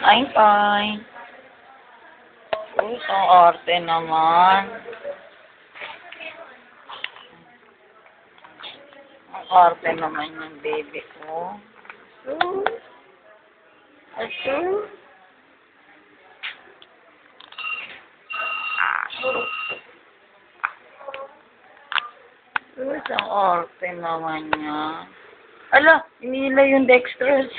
Oink, oink. Uy, so arte naman. Ang arte naman yung baby ko. Asu. Uy, so arte naman niya. Ala, inila yung dextrose.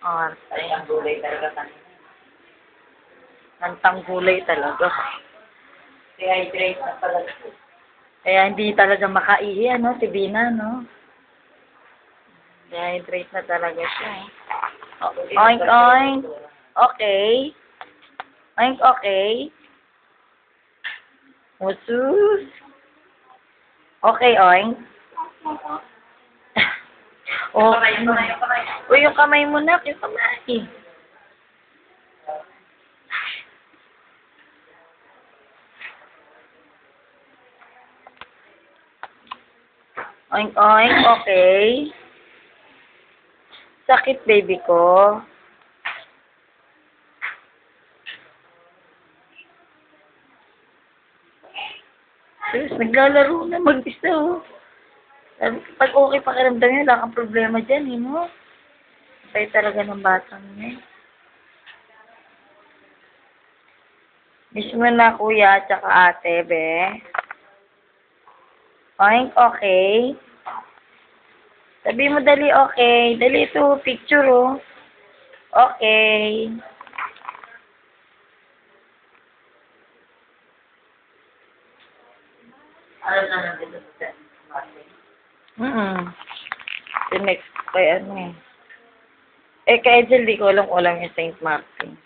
Arte. Ang gulay talaga kanina. Nantang gulay talaga. Dehydrate na pala. Kaya hindi talaga makaihi, ano, si Bina, no? Dehydrate na talaga siya. Oh, oink, oink. Okay. Oink, okay. Musus. Okay, oink. Oh, uy, yung kamay mo na, yung kamay. Oink, oink, okay. Sakit, baby ko. Sus, naglalaro na mag-isa, oh. Pag okay pakiramdam niya, wala kang problema dyan, eh, no? Kaya talaga ng batang niya. Miss mo na, kuya, tsaka ate, be. Oink, okay. Sabi mo, dali, okay. Dali ito, picture, oh. Okay. Ano na lang dito sa Martin? The next, kay ano eh. Eh, kay Angel, di ko alam kung alam yung Saint Martin.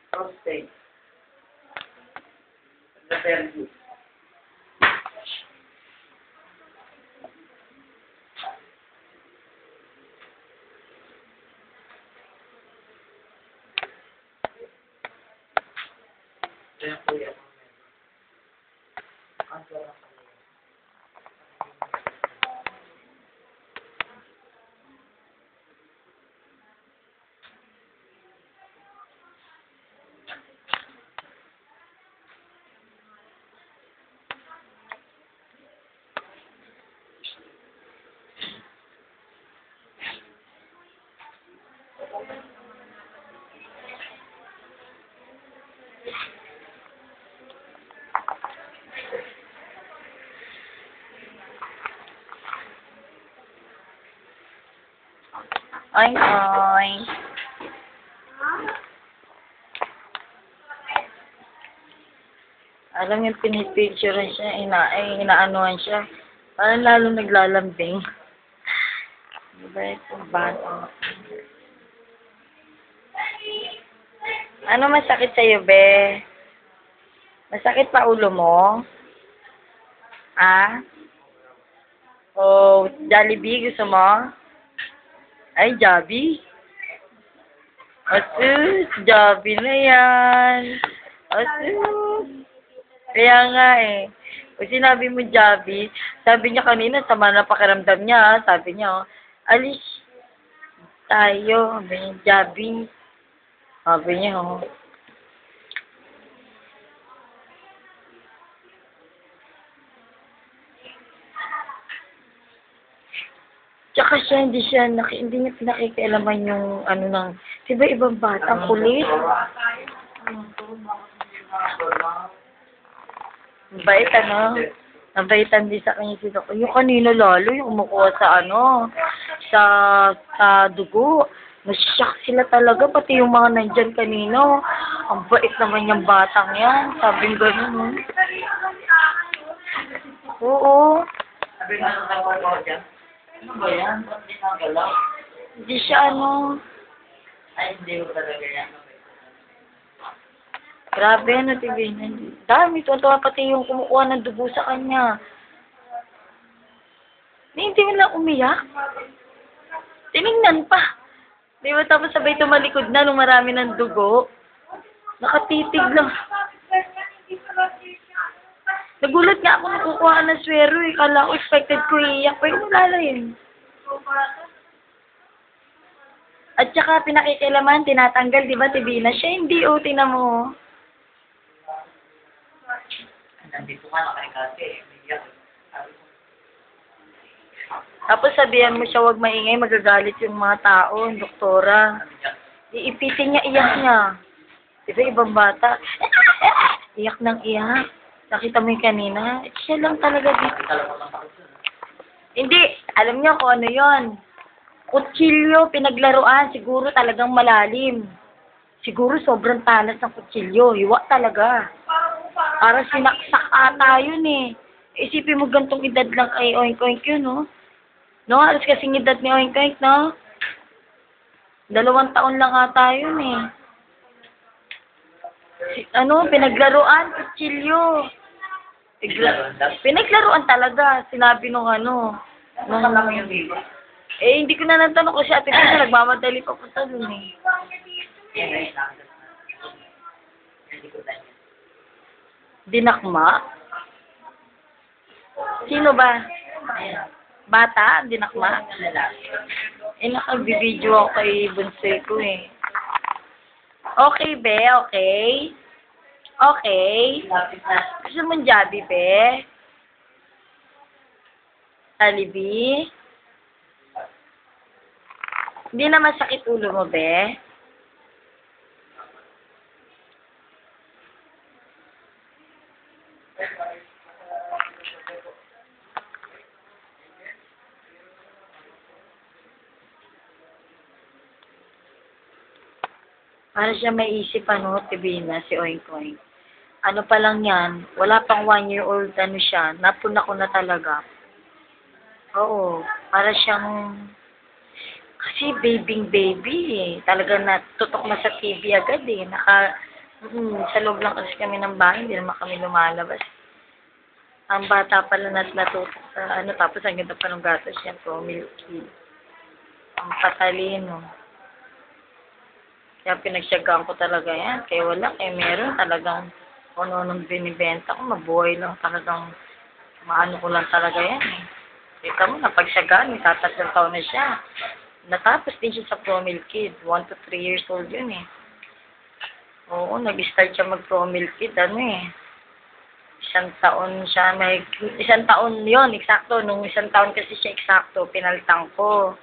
Prostate. The pelvis. Kaya kuya. Ang sarap. Oink, oink. Alam yung pinipicturean siya, inaanuhan siya. Parang lalo naglalambing. Diba itong bata? Ano masakit sa'yo, be? Masakit pa ulo mo? Ah? Oh, Jollibee, gusto mo? Ay, Jollibee? Asus, Jollibee na yan. Asus. Kaya nga eh. Kung sinabi mo Jollibee, sabi niya kanina, sama na pakiramdam niya. Sabi niya, alis tayo. Sabi niya, Jollibee. Sabi niya, oh. Tsaka siya, hindi niya pinakikialaman yung ano ng, diba ibang bata, ang kulit. Mabait, ano? Mabaitan din sa kanya sila. Yung kanina lalo, yung umukuha sa ano, sa dugo. Nashock sila talaga, pati yung mga nandyan kanina. Ang bait naman yung batang yan. Sabi gano'n, no? Oo. Sabi nga nung nagpagawa dyan, ano ba yan? Ba't di nagalaw? Hindi siya ano. Ay, hindi ko talaga yan. Grabe, ano, tibihin. Dami, tuwa pati yung kumukuha ng dugo sa kanya. Hindi mo lang umiyak. Tinignan pa. Di ba tapos sabay tumalikod na nung marami ng dugo? Nakatitig lang. Nagulat nga ako nakukuha ng swero eh. Kala ko expected ko iiyak. Pero wala yun. At saka pinakikilaman, tinatanggal, di ba, Tibina? Siya hindi, oh, tingnan mo. Nandito ka, nakarikate. Umiiyak. Tapos sabihan mo siya, huwag maingay, magagalit yung mga tao, yung doktora. Umiiyak. Iipitin niya, iyak niya. Diba, ibang bata, iyak ng iyak. Nakita mo yung kanina? Siya lang talaga dito. Talagang masakit yun. Hindi, alam niyo kung ano yon. Kutsilyo, pinaglaruan, siguro talagang malalim. Siguro sobrang talas ng kutsilyo. Hiwa talaga. Para sinaksak ata yun eh. Isipin mo gantong edad lang kay Oink Oink yun, no? No, alas kasing edad ni Oink Oink, no? 2 taon lang ata yun eh. Pinaglaruan, kutsilyo. Pinaglaruan talaga, sinabi nung ano. Nung lang yung diba? Eh, hindi ko na natanong ko si Ate Tina, nagmamadali pa po sa dun eh. Yan ay nakita na. Hindi ko tayo. Dinakma? Sino ba? Bata? Dinakma? Eh, nakabibideo ako kay Bunsoy ko eh. Okay, be, okay? Okay? Lapit na. Gusto mong Jabi, be? Alibi? Hindi na masakit ulo mo, be? Para siya may isip, Tibina, si Oink Oink. Ano pa lang yan, wala pang 1-year-old, siya, napuna ko na talaga. Oo, para siyang, kasi baby eh. Talaga natutok na sa TV agad eh. Sa loob lang kasi kami ng bahay, hindi naman kami lumalabas. Ang bata pala natutok sa tapos ang ganda pa ng gatas niya, Milky. Ang patalino. Kaya pinagsyagaan ko talaga yan. Kaya wala, meron talagang nung binibenta ko, mabuhay lang talagang, maano ko lang talaga yan eh. Kita mo, napagsyagaan, 3 taon na siya. Natapos din siya sa Promil Kid. 1 to 3 years old yun eh. Oo, nag-start siya mag-Promil Kid, 1 taon siya, 1 taon yun, eksakto. Nung 1 taon kasi siya eksakto, pinaltang ko.